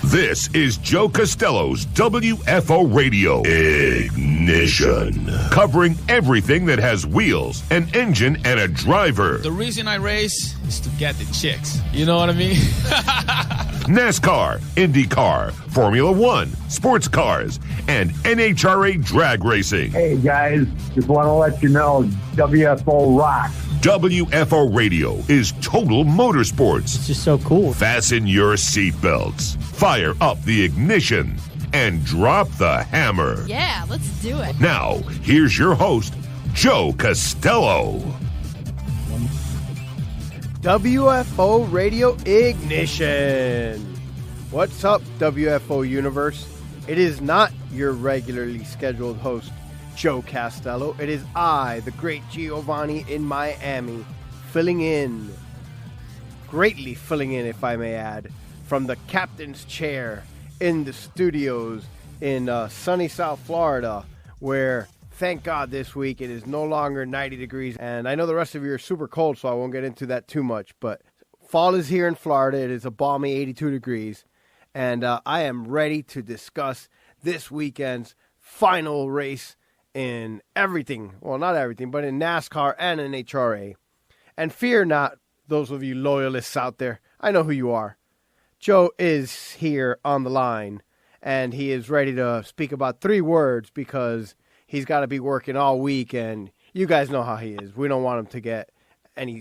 This is Joe Castello's WFO Radio Ignition, covering everything that has wheels, an engine, and a driver. The reason I race is to get the chicks. You know what I mean? NASCAR, IndyCar, Formula One, sports cars, and NHRA drag racing. Hey guys, just want to let you know, WFO rocks. WFO Radio is total motorsports. It's just so cool. Fasten your seatbelts, fire up the ignition, and drop the hammer. Yeah, let's do it. Now, here's your host, Joe Castello. WFO Radio Ignition. What's up, WFO Universe? It is not your regularly scheduled host, Joe Castello. It is I, the great Giovanni in Miami, greatly filling in, if I may add, from the captain's chair in the studios in sunny South Florida, where, thank God, this week it is no longer 90 degrees. And I know the rest of you are super cold, so I won't get into that too much. But fall is here in Florida. It is a balmy 82 degrees. And I am ready to discuss this weekend's final race in everything. Well, not everything, but in NASCAR and NHRA. And fear not, those of you loyalists out there. I know who you are. Joe is here on the line, and he is ready to speak about 3 words because he's got to be working all week, and you guys know how he is. We don't want him to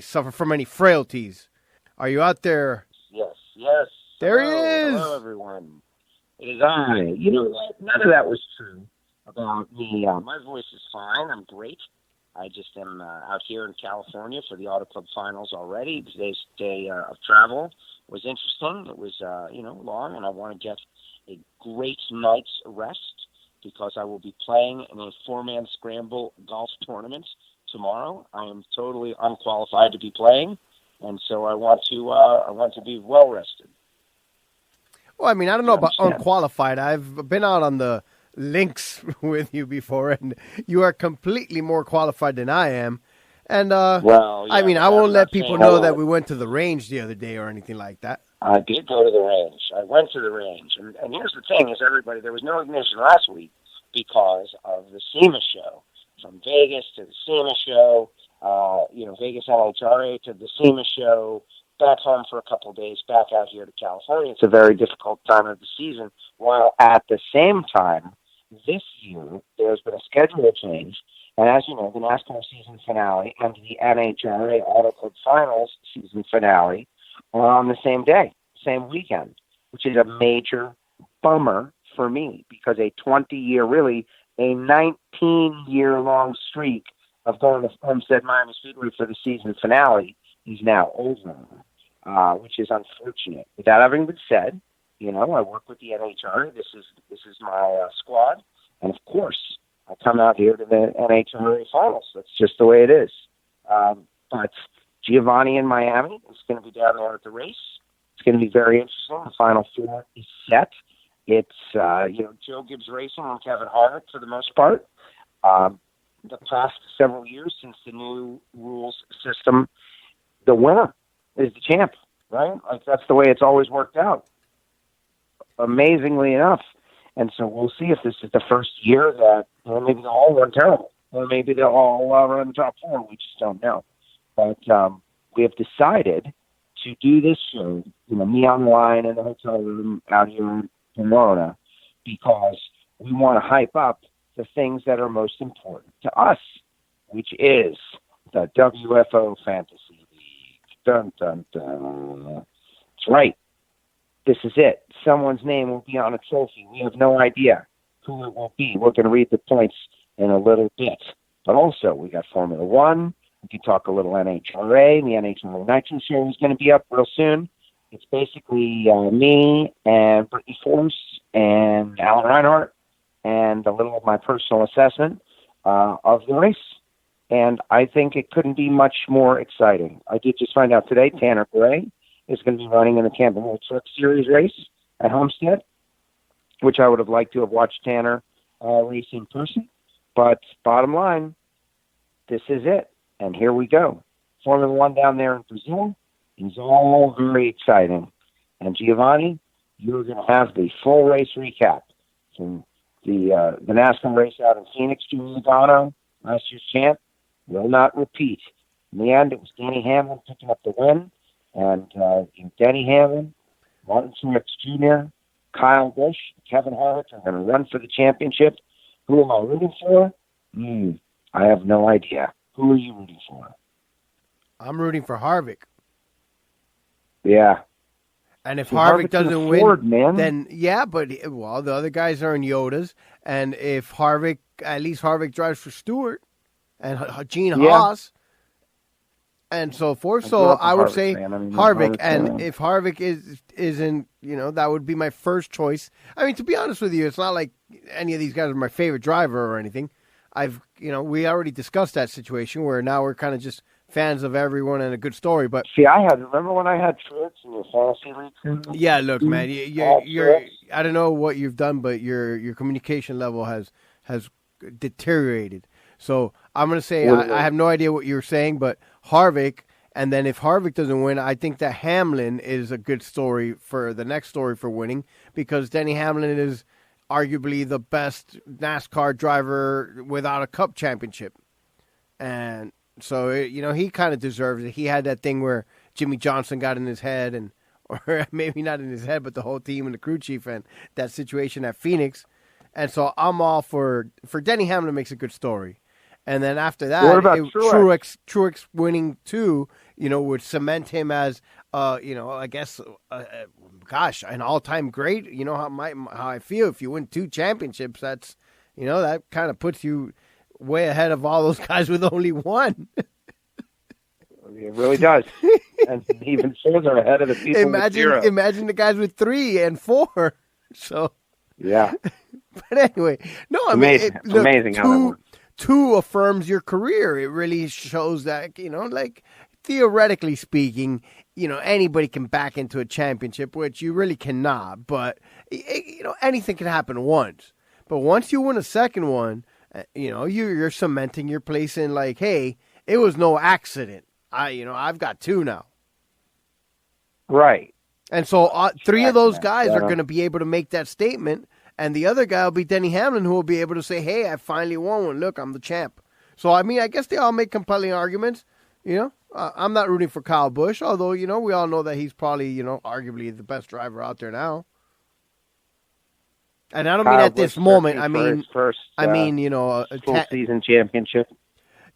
suffer from any frailties. Are you out there? Yes. There he is. Hello, everyone. It is I. You know what? None of that was true about me. My voice is fine. I'm great. I just am out here in California for the Auto Club Finals already. Today's day of travel was interesting. It was, long, and I want to get a great night's rest because I will be playing in a 4-man scramble golf tournament tomorrow. I am totally unqualified to be playing, and so I want to be well rested. Well, I mean, I don't know about unqualified. I've been out on the links with you before, and you are completely more qualified than I am. And, I won't let people know that we went to the range the other day or anything like that. I did go to the range. I went to the range. And here's the thing is, everybody, there was no ignition last week because of the SEMA show. From Vegas to the SEMA show, Vegas NHRA to the SEMA show, back home for a couple of days, back out here to California. It's a very difficult time of the season, while at the same time, this year, there's been a schedule change. And as you know, the NASCAR season finale and the NHRA Auto Club Finals season finale are on the same day, same weekend, which is a major bummer for me because a 19-year-long streak of going to Homestead-Miami Speedway for the season finale is now over, which is unfortunate. With that having been said, I work with the NHRA. This is my squad, and of course, I come out here to the NHRA Finals. That's just the way it is. But Giovanni in Miami is going to be down there at the race. It's going to be very interesting. The Final Four is set. It's Joe Gibbs Racing and Kevin Harvick for the most part. The past several years since the new rules system, the winner is the champ, right? Like that's the way it's always worked out. Amazingly enough. And so we'll see if this is the first year that maybe they'll all run terrible, or maybe they'll all run top 4. We just don't know. But we have decided to do this show, me on the line in the hotel room out here in Pomona, because we want to hype up the things that are most important to us, which is the WFO Fantasy League. Dun, dun, dun. That's right. This is it. Someone's name will be on a trophy. We have no idea who it will be. We're going to read the points in a little bit. But also, we got Formula One. We can talk a little NHRA. The NHRA Ignition show is going to be up real soon. It's basically me and Brittany Force and Alan Reinhardt and a little of my personal assessment of the race. And I think it couldn't be much more exciting. I did just find out today Tanner Gray is going to be running in the Camping World Truck Series race at Homestead, which I would have liked to have watched Tanner race in person. But bottom line, this is it. And here we go. Formula One down there in Brazil is all very exciting. And Giovanni, you're going to have the full race recap from the NASCAR race out in Phoenix. Jimmy Logano, last year's champ, will not repeat. In the end, it was Denny Hamlin picking up the win, and Denny Hamlin, Martin Truex Jr., Kyle Busch, Kevin Harvick are going to run for the championship. Who am I rooting for? I have no idea. Who are you rooting for? I'm rooting for Harvick. Yeah. And if Harvick doesn't win, man. then but the other guys are in Yodas. And if at least Harvick drives for Stewart and Gene Haas and so forth. So I would say Harvick. And if Harvick isn't, that would be my first choice. I mean, to be honest with you, it's not like any of these guys are my favorite driver or anything. We already discussed that situation where now we're kind of just fans of everyone and a good story. But see, remember when I had Truex in your fantasy league? Yeah, look, man, you're I don't know what you've done, but your communication level has deteriorated. So I'm gonna say I have no idea what you're saying, but Harvick, and then if Harvick doesn't win, I think that Hamlin is a good story for the next story for winning, because Denny Hamlin is arguably the best NASCAR driver without a Cup championship. And so, he kind of deserves it. He had that thing where Jimmy Johnson got in his head, or maybe not in his head, but the whole team and the crew chief, and that situation at Phoenix. And so I'm all for Denny Hamlin makes a good story. And then after that, what about Truex winning too, would cement him as, I guess, an all-time great. You know how I feel if you win 2 championships. That's, that kind of puts you way ahead of all those guys with only 1. It really does, and even further ahead of the people with 0. Imagine the guys with 3 and 4. So yeah. But anyway, no, amazing how that works. 2 affirms your career. It really shows that, theoretically speaking, anybody can back into a championship, which you really cannot. But, anything can happen once. But once you win a second one, you're cementing your place in like, hey, it was no accident. I've got 2 now. Right. And so 3 of those guys are going to be able to make that statement. And the other guy will be Denny Hamlin, who will be able to say, hey, I finally won one. Look, I'm the champ. So, I guess they all make compelling arguments. I'm not rooting for Kyle Busch, although, we all know that he's probably, arguably the best driver out there now. And I don't mean at this moment. I mean, first, a full season championship.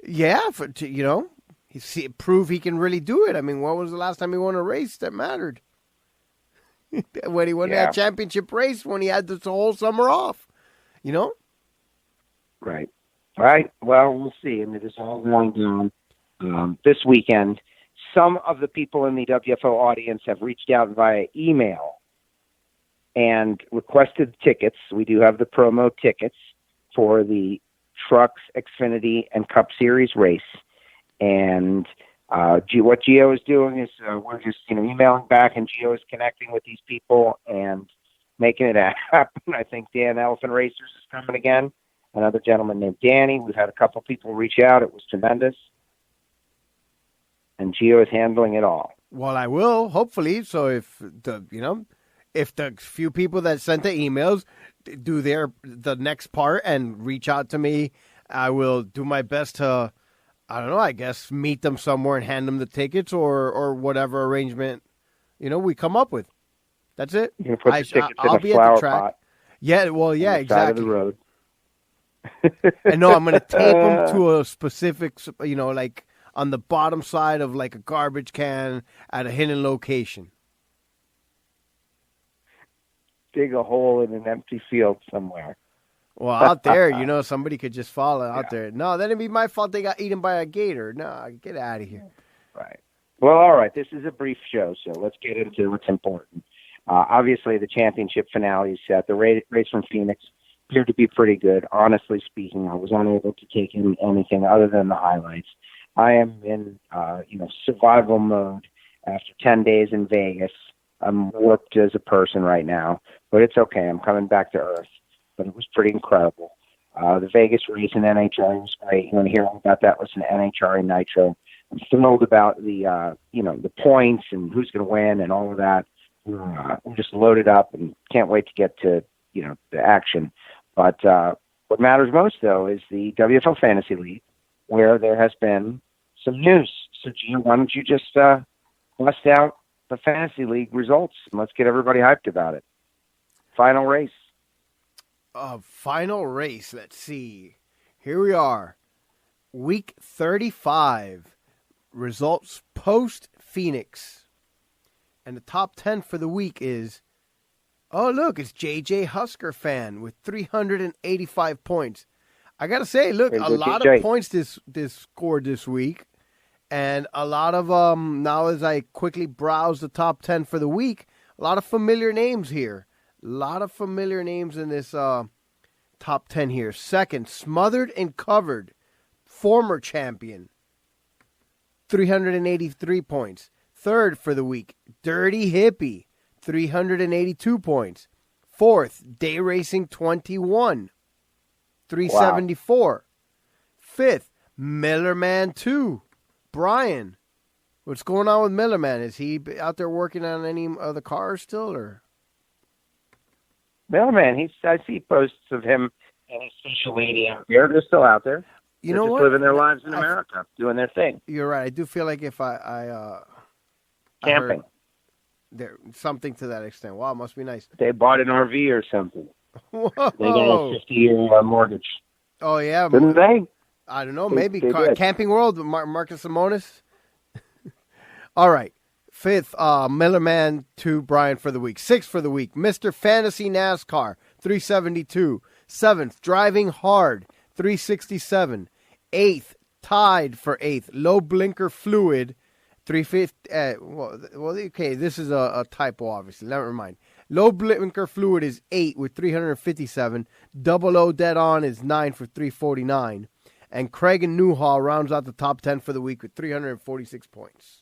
Yeah, prove he can really do it. I mean, when was the last time he won a race that mattered? When he won that championship race, when he had this whole summer off, Right. Well, we'll see. This is all going down this weekend. Some of the people in the WFO audience have reached out via email and requested tickets. We do have the promo tickets for the Trucks, Xfinity, and Cup Series race. And what Gio is doing is we're just emailing back, and Gio is connecting with these people and making it happen. I think Dan Elephant Racers is coming again. Another gentleman named Danny. We've had a couple people reach out. It was tremendous. And Gio is handling it all. Well, I will, hopefully. So if the few people that sent the emails do the next part and reach out to me, I will do my best to, I don't know, I guess meet them somewhere and hand them the tickets or whatever arrangement, we come up with. That's it. You can put the tickets I'll in be a flower at the track. pot. Yeah, well, yeah, on the exactly. side of the road. And no, I'm going to tape them to a specific, like on the bottom side of like a garbage can at a hidden location. Dig a hole in an empty field somewhere. Well, out there, somebody could just fall out there. No, then it'd be my fault they got eaten by a gator. No, get out of here. Right. Well, all right. This is a brief show, so let's get into what's important. Obviously, the championship finale is set. The race from Phoenix appeared to be pretty good. Honestly speaking, I was unable to take in anything other than the highlights. I am in, survival mode after 10 days in Vegas. I'm warped as a person right now, but it's okay. I'm coming back to earth. But it was pretty incredible. The Vegas race in NHRA was great. You want to hear all about that? Listen to NHRA Nitro. I'm thrilled about the points and who's going to win and all of that. I'm just loaded up and can't wait to get to, the action. But what matters most, though, is the WFO Fantasy League, where there has been some news. So, Gio, why don't you just bust out the Fantasy League results and let's get everybody hyped about it. Final race. Final race. Let's see. Here we are. Week 35. Results post-Phoenix. And the top 10 for the week is, it's JJ Husker fan with 385 points. I got to say, look, a lot of points this scored this week. And a lot of, now as I quickly browse the top 10 for the week, a lot of familiar names here. A lot of familiar names in this top 10 here. Second, Smothered and Covered, former champion, 383 points. Third for the week, Dirty Hippie, 382 points. Fourth, Day Racing 21, 374. Wow. Fifth, Millerman 2, Brian. What's going on with Millerman? Is he out there working on any other cars still, or? Millerman, I see posts of him and his social media. They're still out there. You know just what? Living their lives in America, doing their thing. You're right. I do feel like if I camping. There something to that extent. Wow, it must be nice. They bought an RV or something. Whoa. They got a 50-year mortgage. Oh yeah, didn't they? I don't know. Maybe Camping World, Marcus Simonis. All right. Fifth, Millerman 2, Brian for the week. Sixth for the week, Mr. Fantasy NASCAR, 372. Seventh, Driving Hard, 367. Eighth, tied for eighth, Low Blinker Fluid, 350. Okay, this is a typo, obviously. Never mind. Low Blinker Fluid is 8 with 357. Double O Dead On is 9 for 349. And Craig and Newhall rounds out the top 10 for the week with 346 points.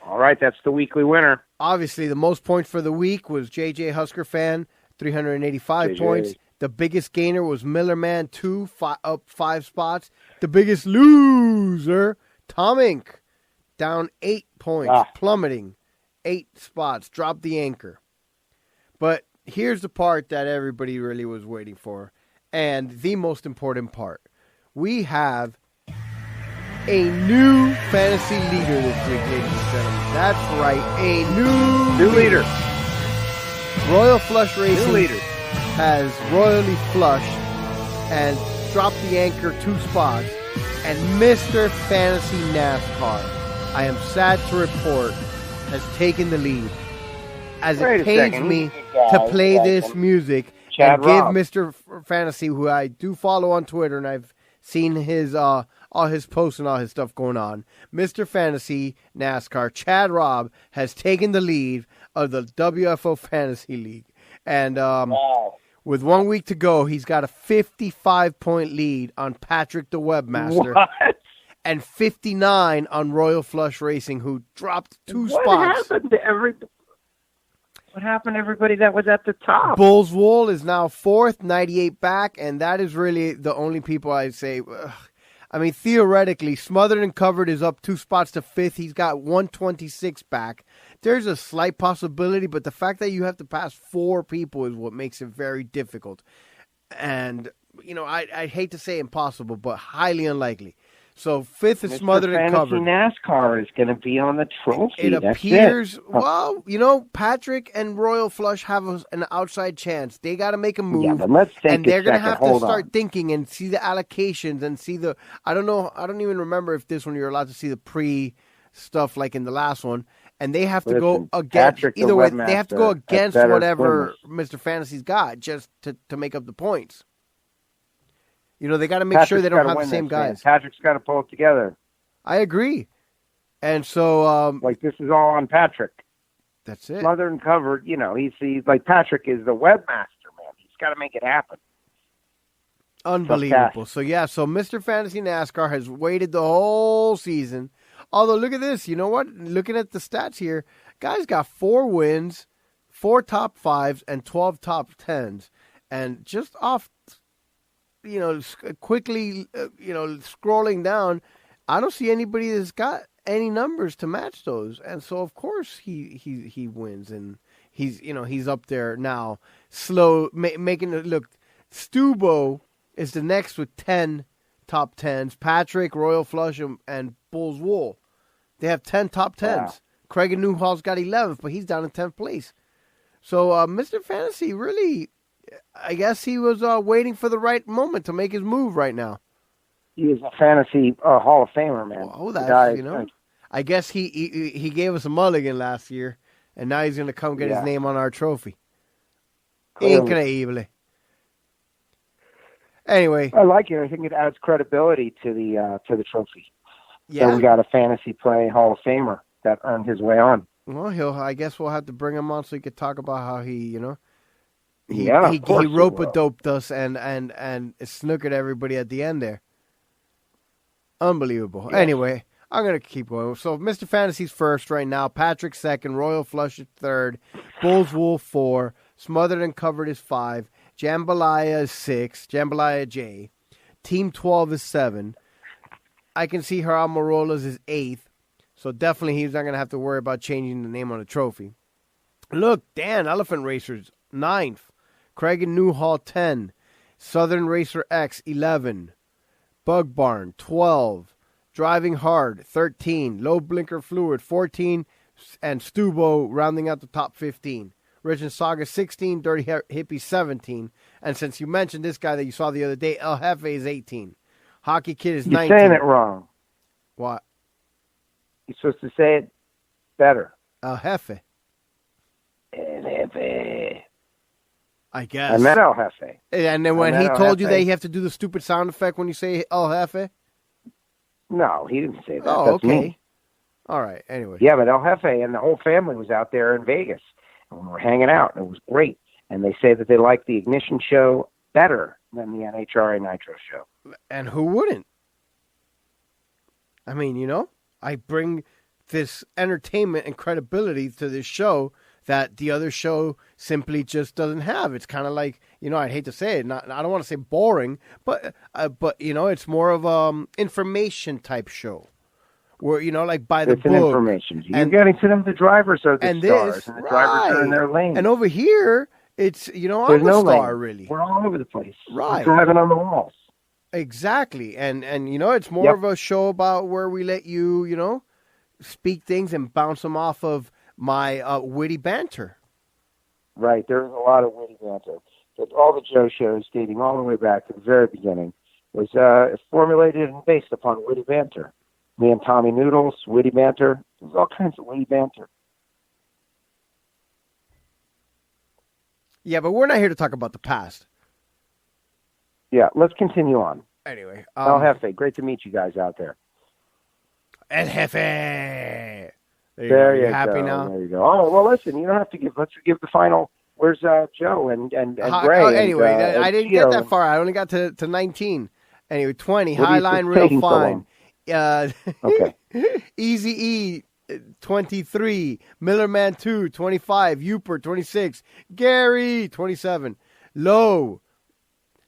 All right, that's the weekly winner. Obviously, the most points for the week was JJ Husker fan, 385 points. The biggest gainer was Millerman 2, up 5 spots. The biggest loser, Tom Inc., down 8 points, plummeting 8 spots, dropped the anchor. But here's the part that everybody really was waiting for, and the most important part. We have a new fantasy leader this week, ladies and gentlemen. That's right, a new leader. Royal Flush Racing new leader has royally flushed and dropped the anchor 2 spots. And Mr. Fantasy NASCAR, I am sad to report, has taken the lead. As it pains me to play this music and give Mr. Fantasy, who I do follow on Twitter, and I've seen his all his posts and all his stuff going on. Mr. Fantasy NASCAR, Chad Robb, has taken the lead of the WFO Fantasy League. And with 1 week to go, he's got a 55-point lead on Patrick the Webmaster. What? And 59 on Royal Flush Racing, who dropped 2 spots. What happened to everybody that was at the top? Bulls Wool is now 4th, 98 back, and that is really the only people I'd say. I mean, theoretically, Smothered and Covered is up 2 spots to 5th. He's got 126 back. There's a slight possibility, but the fact that you have to pass 4 people is what makes it very difficult. And, I'd hate to say impossible, but highly unlikely. So 5th is Smothered and Covered. NASCAR is going to be on the trophy. It appears, Patrick and Royal Flush have an outside chance. They got to make a move. Yeah, but let's think and they're going to have to start on. thinking and see the allocations and see the, I don't know, I don't even remember if this one you're allowed to see the pre stuff like in the last one. And they have to go against, Patrick, either way, they have to go against whatever Mr. Fantasy's got just to make up the points. They got to make sure they don't have the same guys. Patrick's got to pull it together. I agree. And so... this is all on Patrick. That's it. Smothered and Covered, he's like Patrick is the webmaster, man. He's got to make it happen. Unbelievable. So Mr. Fantasy NASCAR has waited the whole season. Although, look at this. You know what? Looking at the stats here, guy's got 4 wins, 4 top 5s, and 12 top 10s. And just off... quickly, scrolling down, I don't see anybody that's got any numbers to match those, and so of course he wins. And he's up there now, slow, making it look. Stubo is the next with 10 top 10s. Patrick, Royal Flush, and Bull's Wool. They have 10 top 10s. Wow. Craig and Newhall's got 11th, but he's down in 10th place. So Mr. Fantasy really, I guess he was waiting for the right moment to make his move right now. He is a fantasy Hall of Famer, man. Oh, that's, I guess he gave us a mulligan last year, and now he's going to come get his name on our trophy. Incredible. Anyway, I like it. I think it adds credibility to the trophy. Yeah, so we got a fantasy play Hall of Famer that earned his way on. Well, I guess we'll have to bring him on so he could talk about how he he rope-a-doped us and snookered everybody at the end there. Unbelievable. Yeah. Anyway, I'm going to keep going. So Mr. Fantasy's first right now. Patrick second. Royal Flush is third. Bull's Wool 4. Smothered and Covered is 5. Jambalaya is 6. Jambalaya J. Team 12 is 7. I can see her Almorolas is 8th. So definitely he's not going to have to worry about changing the name on the trophy. Look, Dan, Elephant Racers, 9th. Craig and Newhall, 10. Southern Racer X, 11. Bug Barn, 12. Driving Hard, 13. Low Blinker Fluid, 14. And Stubo rounding out the top 15. Rich and Saga, 16. Dirty Hippie, 17. And since you mentioned this guy that you saw the other day, El Jefe is 18. Hockey Kid is 19. You're saying it wrong. What? You're supposed to say it better. El Jefe. El Jefe. I guess. I meant El Jefe. And then when he told you that you have to do the stupid sound effect when you say El Jefe? No, he didn't say that. Oh, That's okay. Me. All right, anyway. Yeah, but El Jefe and the whole family was out there in Vegas. And we were hanging out, and it was great. And they say that they like the Ignition show better than the NHRA Nitro show. And who wouldn't? I mean, I bring this entertainment and credibility to this show that the other show simply just doesn't have. It's kind of like, I'd hate to say it, I don't want to say boring, but it's more of information type show. Where, like by the book. It's an information. You're getting to them, the drivers are the stars, and the drivers are in their lane. And over here, it's, I'm the star, really. We're all over the place. Right. We're driving on the walls. Exactly. And it's more of a show about where we let you, speak things and bounce them off of my witty banter. Right. There's a lot of witty banter. But all the Joe shows, dating all the way back to the very beginning, was formulated and based upon witty banter. Me and Tommy Noodles, witty banter. There's all kinds of witty banter. Yeah, but we're not here to talk about the past. Yeah, let's continue on. Anyway. El Jefe, great to meet you guys out there. El Jefe. There you happy go. now? There you go. Oh, well, listen, you don't have to let's give the final. Where's Joe and Ray? Anyway, and I didn't get that far. I only got to 19. Anyway, 20. Highline Real Fine. Okay. Easy E, 23. Millerman 2, 25. Uper, 26. Gary, 27. Low.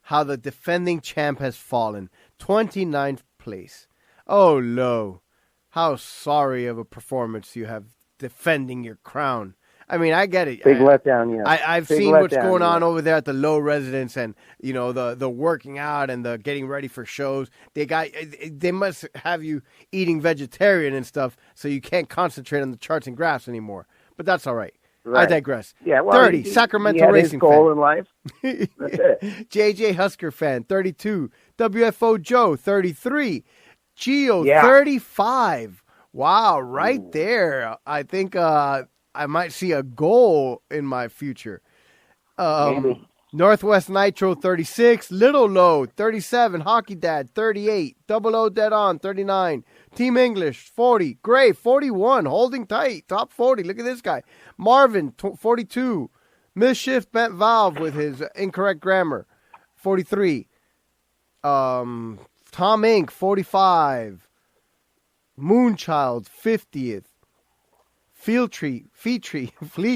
How the defending champ has fallen. 29th place. Oh, Low. How sorry of a performance you have defending your crown. I mean, I get it. Big letdown, yeah. I've seen what's going on over there at the Low residence, and the working out and the getting ready for shows. They must have you eating vegetarian and stuff, so you can't concentrate on the charts and graphs anymore. But that's all right. Right. I digress. Yeah, well, 30, Sacramento Racing fan. Goal fan. In life. That's it. JJ Husker fan, 32. WFO Joe, 33. Gio, 35. Wow, right there. I think I might see a goal in my future. Maybe. Northwest Nitro, 36. Little Low, 37. Hockey Dad, 38. Double O Dead On, 39. Team English, 40. Gray, 41. Holding tight. Top 40. Look at this guy. Marvin, 42. Mischief Bent Valve with his incorrect grammar, 43. Tom Inc., 45. Moonchild, 50th. Flea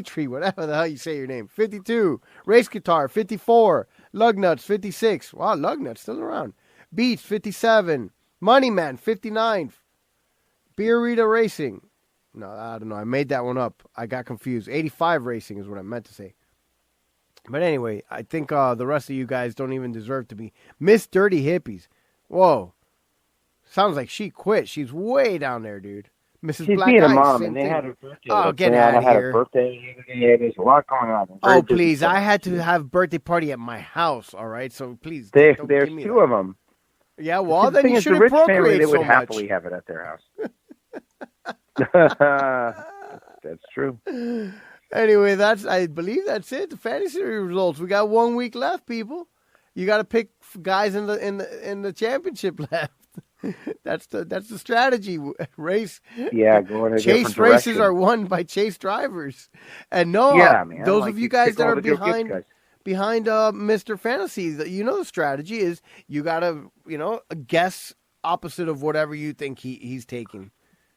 Tree, whatever the hell you say your name, 52. Race Guitar, 54. Lugnuts, 56. Wow, Lugnuts still around. Beach, 57. Moneyman, 59th. Beer Rita Racing, No, I don't know. I made that one up. I got confused. 85 Racing is what I meant to say. But anyway, I think the rest of you guys don't even deserve to be Miss Dirty Hippies. Whoa. Sounds like she quit. She's way down there, dude. Mrs. She's Black being Eyes, a mom, same and they thing. had her birthday. Oh, get out out of I had here. a birthday. Yeah, there's a lot going on. Oh, please. I had to have birthday party at my house, all right? So please, there's don't give me two that. of them. Yeah, well, The then you thing is, the shouldn't rich family, procreate they so would much. happily have it at their house. That's true. Anyway, I believe that's it. The fantasy results. We got 1 week left, people. You got to pick guys in the championship left. That's the strategy. Race. Yeah, going a Chase different races direction. are won by chase drivers. And no, man, those like of you you guys pick that all are the good behind Mr. Fantasy, you know the strategy is you got to guess opposite of whatever you think he's taking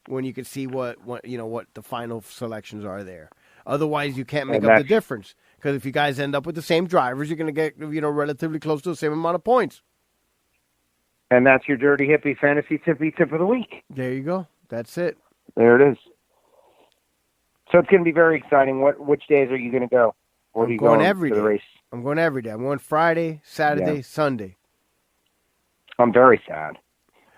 when you can see what the final selections are there. Otherwise, you can't make up the difference. Because if you guys end up with the same drivers, you're going to get relatively close to the same amount of points. And that's your Dirty Hippie Fantasy Tippy Tip of the Week. There you go. That's it. There it is. So it's going to be very exciting. Which days are you going to go? Where are you going every to day. the race? I'm going every day. I'm going Friday, Saturday, Sunday. I'm very sad.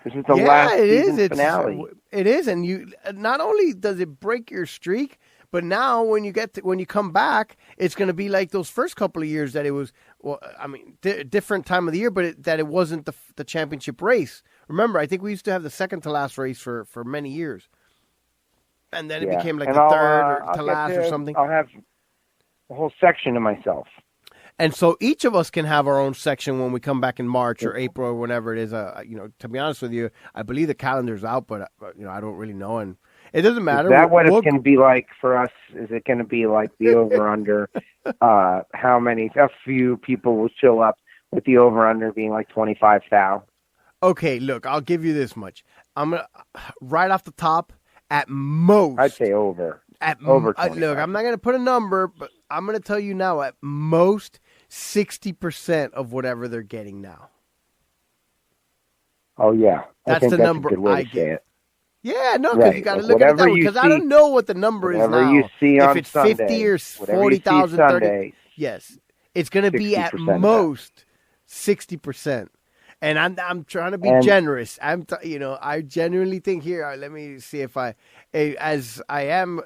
This is the last season finale. It is, and you not only does it break your streak, but now when you come back, it's going to be like those first couple of years that it was. Well, I mean, different time of the year, but that it wasn't the championship race. Remember, I think we used to have the second to last race for many years, and then it became like the third or to last or something. I'll have a whole section to myself. And so each of us can have our own section when we come back in March or April or whenever it is. To be honest with you, I believe the calendar's out, but I don't really know, and it doesn't matter. Is that what it's going to be like for us? Is it going to be like the over/under? A few people will show up with the over/under being like 25,000. Okay, look, I'll give you this much. I'm gonna right off the top, at most, I'd say over. Look, I'm not going to put a number, but I'm going to tell you now, at most, 60% of whatever they're getting now. Oh, yeah. That's the number a good way I to say get. it. Yeah, no, because you got to look at it that way, because I don't know what the number is now. You see if on it's Sunday, 50 or 40,000, 30. Yes. It's going to be at most 60%. And I'm trying to be generous. I genuinely think here. Let me see if as I am,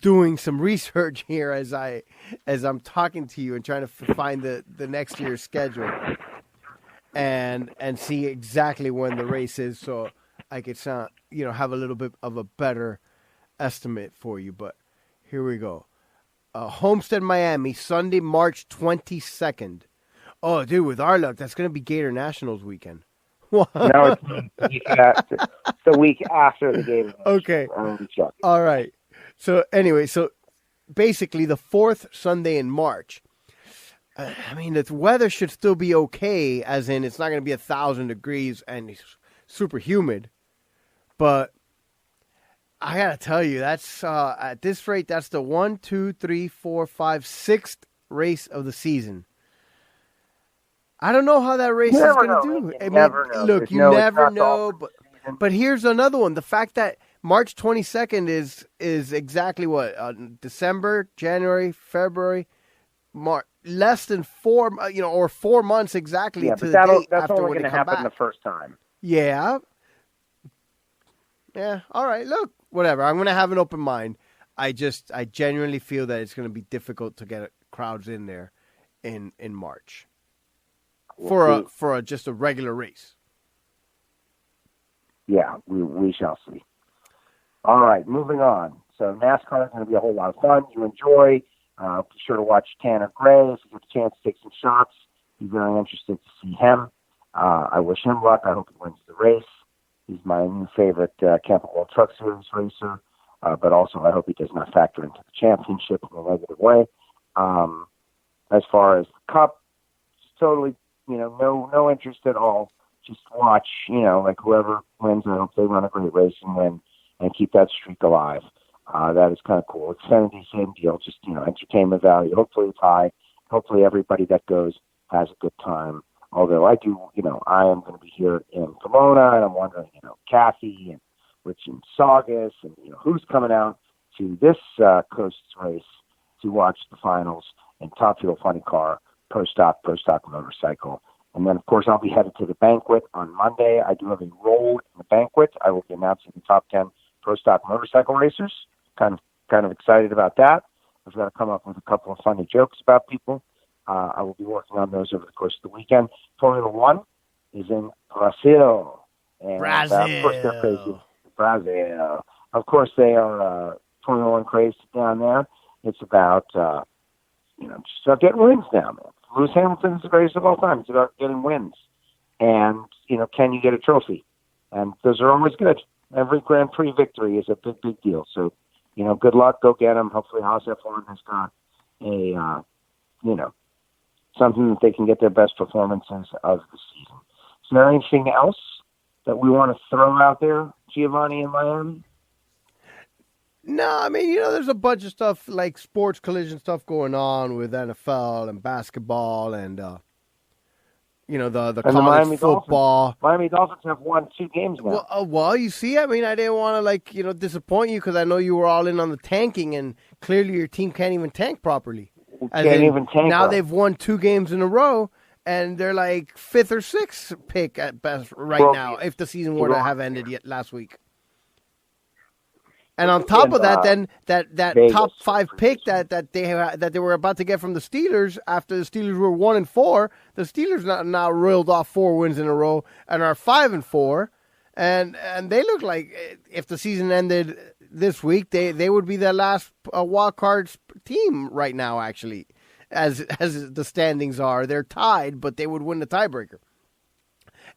doing some research here as I'm talking to you and trying to find the next year's schedule, and see exactly when the race is, so I could have a little bit of a better estimate for you. But here we go. Homestead-Miami, Sunday, March 22nd. Oh, dude, with our luck, that's going to be Gator Nationals weekend. No, it's the week after the Gator Nationals. Okay. All right. So, anyway, basically the fourth Sunday in March. I mean, the weather should still be okay, as in it's not going to be 1,000 degrees and it's super humid. But I got to tell you, that's at this rate, that's the 1, 2, 3, 4, 5, 6th race of the season. I don't know how that race is going to do. You never know. Look, you never know. But here's another one. The fact that March 22nd is exactly what? December, January, February, March. Less than 4, or 4 months exactly to the date that's after only when going to happen the first time. Yeah. Yeah. All right. Look, whatever. I'm going to have an open mind. I genuinely feel that it's going to be difficult to get crowds in there in March. For just a regular race. Yeah, we shall see. All right, moving on. So NASCAR is going to be a whole lot of fun. You enjoy. Be sure to watch Tanner Gray if you get a chance to take some shots. Be very interested to see him. I wish him luck. I hope he wins the race. He's my new favorite Campbell World Truck Series racer. But also I hope he does not factor into the championship in a negative way. As far as the Cup, it's totally... no interest at all. Just watch, like whoever wins, I hope they run a great race and win and keep that streak alive. That is kind of cool. Xfinity, same deal, just, entertainment value. Hopefully it's high. Hopefully everybody that goes has a good time. Although I do, I am going to be here in Pomona, and I'm wondering, Kathy and Rich and Saugus, and who's coming out to this coast race to watch the finals in Top Fuel Funny Car, Pro Stock Motorcycle. And then, of course, I'll be headed to the banquet on Monday. I do have a role in the banquet. I will be announcing the top 10 Pro Stock Motorcycle racers. Kind of excited about that. I've got to come up with a couple of funny jokes about people. I will be working on those over the course of the weekend. Formula One is in Brazil. And, Brazil. Of course, they're crazy. Brazil. Of course, they are Formula One crazy down there. It's about, just about getting wins down there. Lewis Hamilton's the greatest of all time. It's about getting wins. And, can you get a trophy? And those are always good. Every Grand Prix victory is a big, big deal. So, good luck. Go get them. Hopefully Haas F1 has got a, something that they can get their best performances of the season. Is there anything else that we want to throw out there, Giovanni, in Miami? No, I mean, there's a bunch of stuff like SportsCollision stuff going on with NFL and basketball and, the college football. Miami Dolphins have won 2 games now. Well, you see, I mean, I didn't want to, disappoint you because I know you were all in on the tanking, and clearly your team can't even tank properly. Now they've won 2 games in a row, and they're like 5th or 6th pick at best now, if the season were to have ended yet last week. And on top of that, then that Vegas, top 5 pick that they were about to get from the Steelers after the Steelers were 1-4, the Steelers now reeled off 4 wins in a row and are 5-4, and they look like if the season ended this week, they would be the last wild card team right now. Actually, as the standings are, they're tied, but they would win the tiebreaker,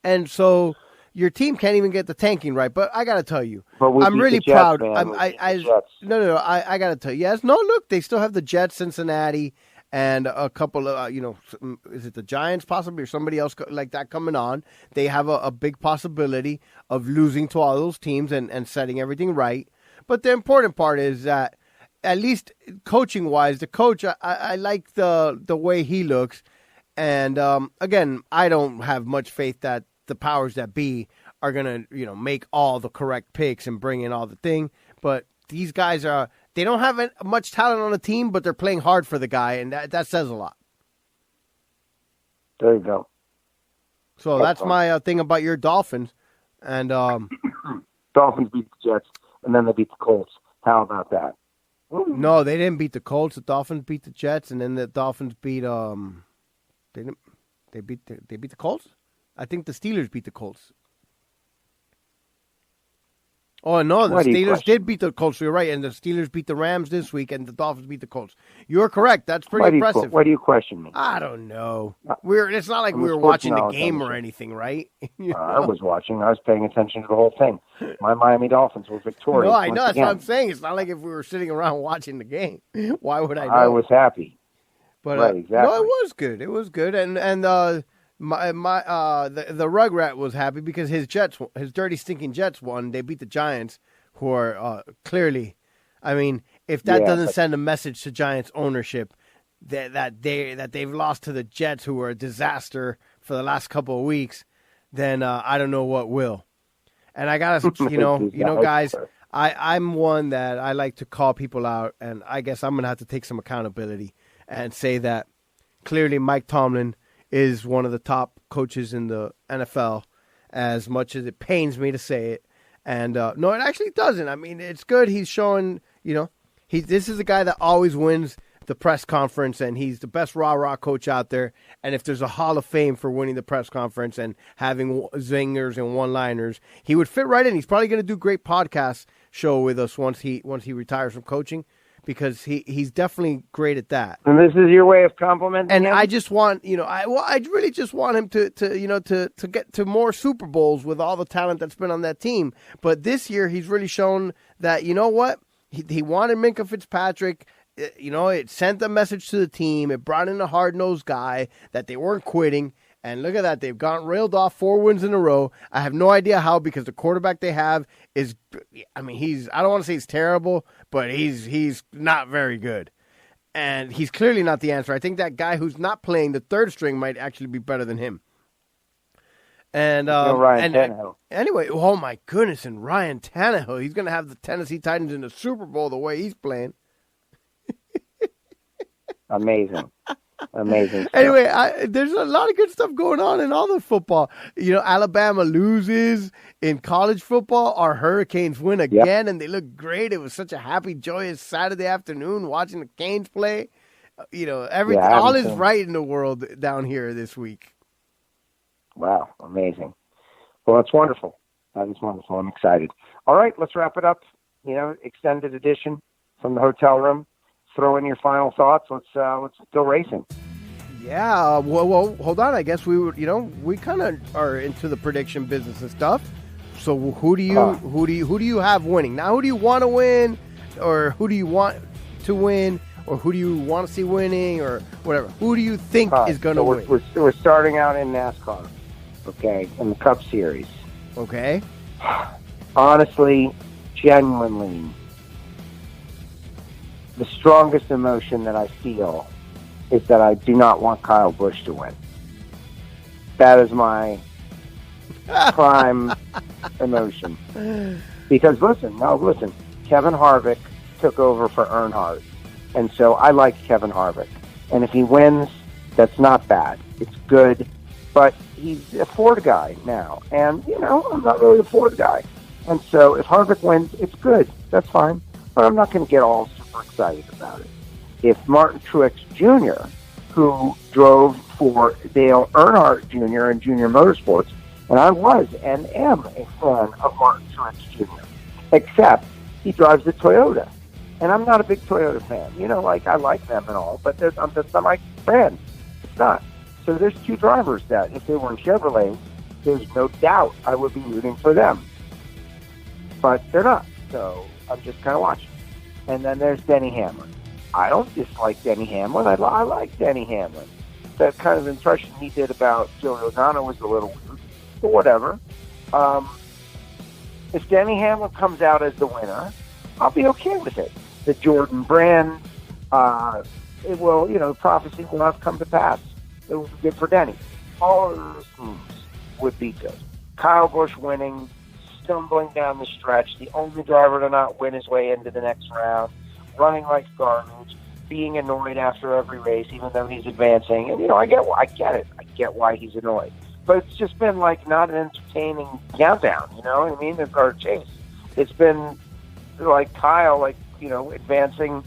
and so. Your team can't even get the tanking right, but I got to tell you, I'm really proud. I got to tell you, yes, no, look, they still have the Jets, Cincinnati, and a couple of, is it the Giants possibly or somebody else like that coming on? They have a big possibility of losing to all those teams and setting everything right. But the important part is that, at least coaching-wise, the coach, I like the way he looks. And, again, I don't have much faith that the powers that be are going to, make all the correct picks and bring in all the thing. But these guys they don't have much talent on the team, but they're playing hard for the guy, and that says a lot. There you go. So that's my thing about your Dolphins. And Dolphins beat the Jets, and then they beat the Colts. How about that? No, they didn't beat the Colts. The Dolphins beat the Jets, and then the Dolphins beat they beat the Colts? I think the Steelers beat the Colts. Oh, no, the Steelers did beat the Colts. You're right, and the Steelers beat the Rams this week, and the Dolphins beat the Colts. You're correct. That's pretty impressive. Why do you question me? I don't know. It's not like we were watching the game or anything, right? I was watching. I was paying attention to the whole thing. My Miami Dolphins were victorious. No, I know. That's what I'm saying. It's not like if we were sitting around watching the game. Why would I know? I was happy. But, right, exactly. No, it was good. It was good, and the Rugrat was happy because his dirty stinking Jets won. They beat the Giants, who are clearly, I mean, if that doesn't send a message to Giants ownership that they've lost to the Jets, who are a disaster for the last couple of weeks, then I don't know what will. And I gotta, guys, I'm one that I like to call people out, and I guess I'm gonna have to take some accountability and say that clearly Mike Tomlin is one of the top coaches in the NFL, as much as it pains me to say it. And no, it actually doesn't. I mean, it's good. He's showing, this is a guy that always wins the press conference, and he's the best rah-rah coach out there. And if there's a Hall of Fame for winning the press conference and having zingers and one-liners, he would fit right in. He's probably going to do a great podcast show with us once he retires from coaching, because he's definitely great at that. And this is your way of complimenting him? And I just want, I really just want him to get to more Super Bowls with all the talent that's been on that team. But this year he's really shown that, you know what? He wanted Minkah Fitzpatrick. It sent a message to the team. It brought in a hard-nosed guy that they weren't quitting. And look at that. They've gotten railed off 4 wins in a row. I have no idea how, because the quarterback they have is, I don't want to say he's terrible, but he's not very good. And he's clearly not the answer. I think that guy who's not playing the third string might actually be better than him. And Ryan Tannehill. Anyway, oh my goodness, and Ryan Tannehill, he's going to have the Tennessee Titans in the Super Bowl the way he's playing. Amazing. Amazing stuff. Anyway, there's a lot of good stuff going on in all the football. Alabama loses in college football. Our Hurricanes win again, and they look great. It was such a happy, joyous Saturday afternoon watching the Canes play. Everything, all is right in the world down here this week. Wow, amazing. Well, that's wonderful. That is wonderful. I'm excited. All right, let's wrap it up. Extended edition from the hotel room. Throw in your final thoughts. Let's go racing. Yeah. Well, hold on. I guess we kind of are into the prediction business and stuff. So who do you have winning now? Who do you want to win, or who do you want to win, or who do you want to see winning, or whatever? Who do you think is going to win? We're starting out in NASCAR. Okay, in the Cup Series. Okay. Honestly, genuinely, the strongest emotion that I feel is that I do not want Kyle Busch to win. That is my prime emotion. Because listen, Kevin Harvick took over for Earnhardt, and so I like Kevin Harvick. And if he wins, that's not bad. It's good, but he's a Ford guy now, and I'm not really a Ford guy. And so if Harvick wins, it's good. That's fine. But I'm not going to get all super excited about it. If Martin Truex Jr., who drove for Dale Earnhardt Jr. in Junior Motorsports, and I was and am a fan of Martin Truex Jr., except he drives a Toyota. And I'm not a big Toyota fan. I like them and all, but I'm just not my fan. It's not. So there's two drivers that, if they were in Chevrolet, there's no doubt I would be rooting for them. But they're not. So I'm just kind of watching. And then there's Denny Hamlin. I don't dislike Denny Hamlin. I like Denny Hamlin. That kind of impression he did about Joey Logano was a little weird, but whatever. If Denny Hamlin comes out as the winner, I'll be okay with it. The Jordan brand, it will, prophecy will not come to pass. It will be good for Denny. All of those teams would be good. Kyle Busch winning, stumbling down the stretch, the only driver to not win his way into the next round, running like garbage, being annoyed after every race, even though he's advancing. And, I get it. I get why he's annoyed. But it's just been, not an entertaining countdown, you know what I mean? Or chase. It's been, Kyle, advancing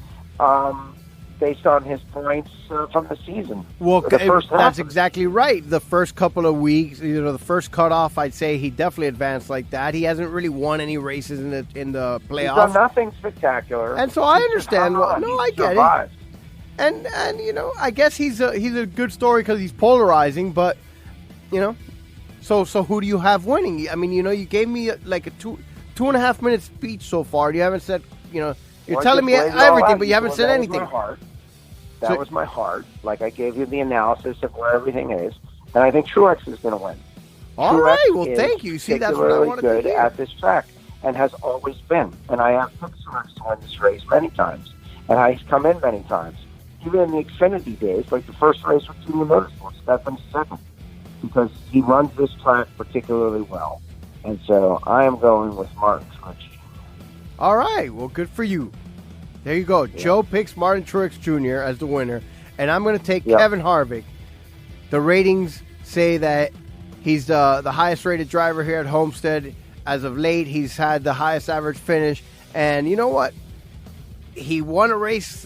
based on his points from the season. Well, that's exactly right. The first couple of weeks, the first cutoff, I'd say he definitely advanced like that. He hasn't really won any races in the playoffs. He's done nothing spectacular. And so I understand. I get it. And I guess he's a good story because he's polarizing. But so who do you have winning? I mean, you gave me a 2.5 minute speech so far. You haven't said You're telling me everything, but you haven't said anything. That was my heart. I gave you the analysis of where everything is, and I think Truex is going to win. All right. Well, thank you. See, that's what I wanted to hear. Good at this track, and has always been. And I have picked Truex to win this race many times, and he's come in many times. Even in the Xfinity days, like the first race with Junior Motorsports, that finished second because he runs this track particularly well. And so I am going with Martin Truex. All right. Well, good for you. There you go. Yeah. Joe picks Martin Truex Jr. as the winner, and I'm going to take Kevin Harvick. The ratings say that he's the highest-rated driver here at Homestead. As of late, he's had the highest average finish. And you know what? He won a race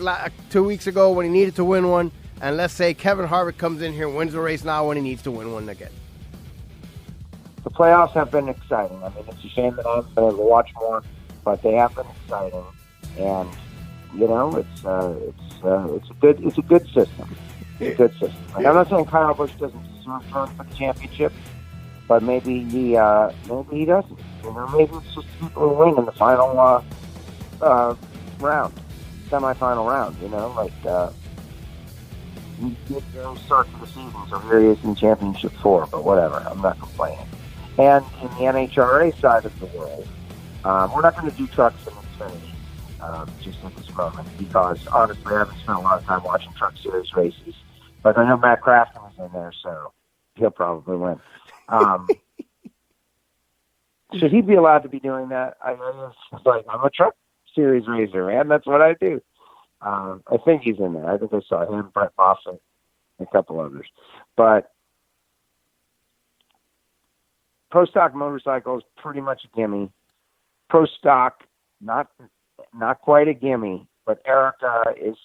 2 weeks ago when he needed to win one. And let's say Kevin Harvick comes in here and wins the race now when he needs to win one again. The playoffs have been exciting. I mean, it's a shame that I'm going to watch more, but they have been exciting. And it's a good system. It's a good system. I'm not saying Kyle Busch doesn't deserve to run for the championship, but maybe he doesn't. Maybe it's just people who win in the final round, semifinal round. He did start to the season, so here he is in championship 4. But whatever, I'm not complaining. And in the NHRA side of the world, we're not going to do trucks in Xfinity. Just at this moment, because honestly, I haven't spent a lot of time watching Truck Series races. But I know Matt Crafton is in there, so he'll probably win. Should he be allowed to be doing that? I'm a truck series racer, man. That's what I do. I think he's in there. I think I saw him, Brett Moffitt, and a couple others. But Pro Stock motorcycles, pretty much a gimme. Pro Stock, not quite a gimme, but Erica is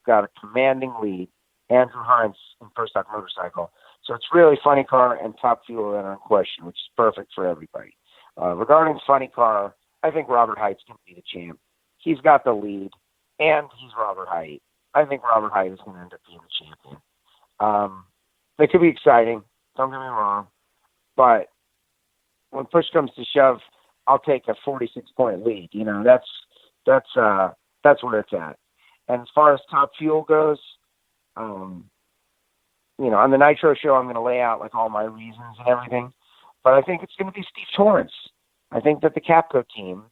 got a commanding lead. Andrew Hines in Pro Stock motorcycle. So it's really Funny Car and Top Fuel that are in question, which is perfect for everybody. Regarding Funny Car, I think Robert Height's going to be the champ. He's got the lead, and he's Robert Height. I think Robert Height is going to end up being the champion. They could be exciting, don't get me wrong, but when push comes to shove, I'll take a 46-point lead. You know, that's where it's at. And as far as Top Fuel goes, you know, on the Nitro show, I'm going to lay out like all my reasons and everything, but I think it's going to be Steve Torrance. I think that the Capco team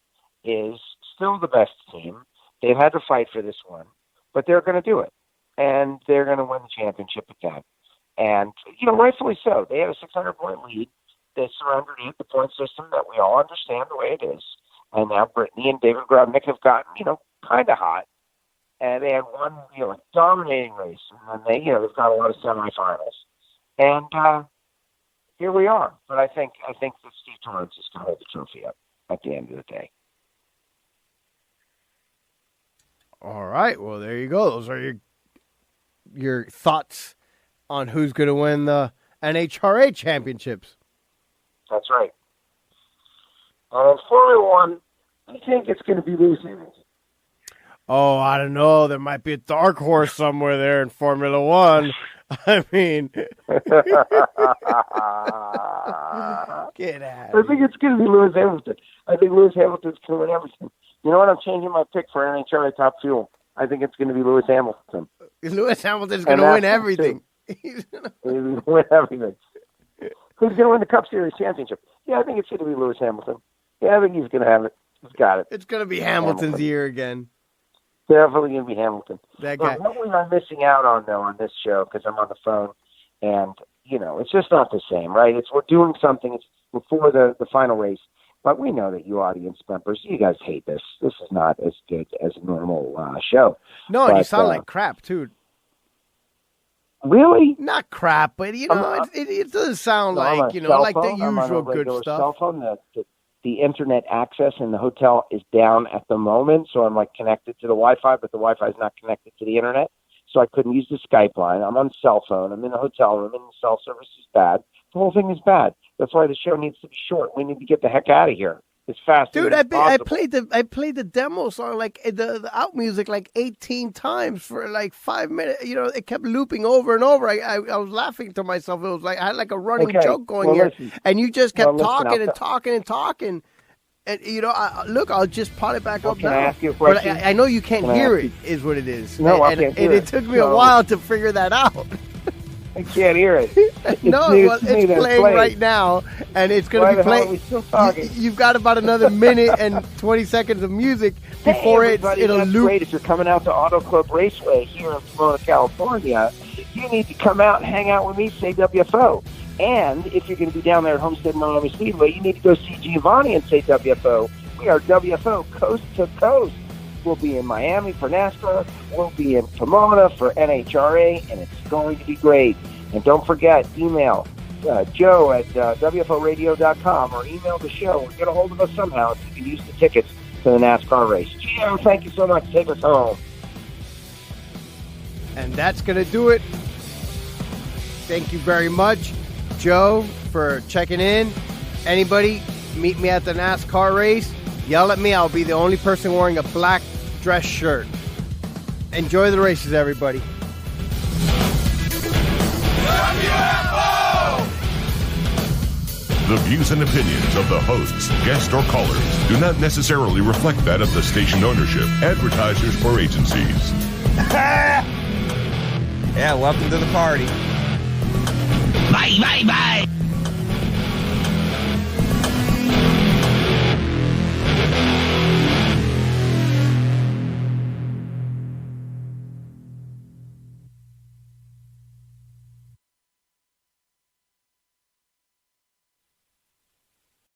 is still the best team. They've had to fight for this one, but they're going to do it, and they're going to win the championship again. And, you know, rightfully so. They had a 600-point lead. They surrendered the point system that we all understand the way it is. And now Brittany and David Grabnick have gotten, you know, kind of hot. And they had one, you know, dominating race. And then they, you know, they've got a lot of semifinals. And here we are. But I think that Steve Torrance is going to hold the trophy up at the end of the day. All right. Well, there you go. Those are your thoughts on who's going to win the NHRA championships. That's right. In Formula One, I think it's going to be Lewis Hamilton. Oh, I don't know. There might be a dark horse somewhere there in Formula One. I mean, get out. I think it's going to be Lewis Hamilton. I think Lewis Hamilton's going to win everything. You know what? I'm changing my pick for NHRA Top Fuel. I think it's going to be Lewis Hamilton. Lewis Hamilton's going to win everything. He's going to win everything. Who's going to win the Cup Series championship? Yeah, I think it's going to be Lewis Hamilton. Yeah, I think he's going to have it. He's got it. It's going to be Hamilton's year again. Definitely going to be Hamilton. That guy. What was I missing out on, though, on this show, because I'm on the phone, and, you know, it's just not the same, right? We're doing something. It's before the final race, but we know that you audience members, you guys hate this. This is not as good as a normal show. No, but, you sound like crap, too. Really? Not crap, but, you know, it doesn't sound like, you know, like the usual good stuff. Cell phone, the internet access in the hotel is down at the moment, so I'm like connected to the Wi-Fi, but the Wi-Fi is not connected to the internet, so I couldn't use the Skype line. I'm on cell phone. I'm in a hotel room, and the cell service is bad. The whole thing is bad. That's why the show needs to be short. We need to get the heck out of here as fast Dude, as I played the demo song, like the out music, like 18 times for like 5 minutes. You know, it kept looping over and over. I was laughing to myself. It was like I had like a running joke going here, and you just kept talking and talking and talking. And you know, look, I'll just pot it back up can now. I ask you a question? But I know you can't hear it. Is what it is. No, I and can't hear it. It took me a while to figure that out. I can't hear it. It's playing right now, and it's going to be playing. You've got about another minute and 20 seconds of music before it'll loop. Great. If you're coming out to Auto Club Raceway here in Pomona, California, you need to come out and hang out with me, say WFO. And if you're going to be down there at Homestead-Miami Speedway, you need to go see Giovanni and say WFO. We are WFO coast to coast. We'll be in Miami for NASCAR. We'll be in Pomona for NHRA, and it's going to be great. And don't forget, email Joe at WFOradio.com or email the show or get a hold of us somehow if you can use the tickets to the NASCAR race. Gio, thank you so much. Take us home. And that's going to do it. Thank you very much, Joe, for checking in. Anybody, meet me at the NASCAR race. Yell at me. I'll be the only person wearing a black dress shirt. Enjoy the races, everybody. WFO! The views and opinions of the hosts, guests, or callers do not necessarily reflect that of the station ownership, advertisers, or agencies. Yeah, welcome to the party. Bye, bye, bye.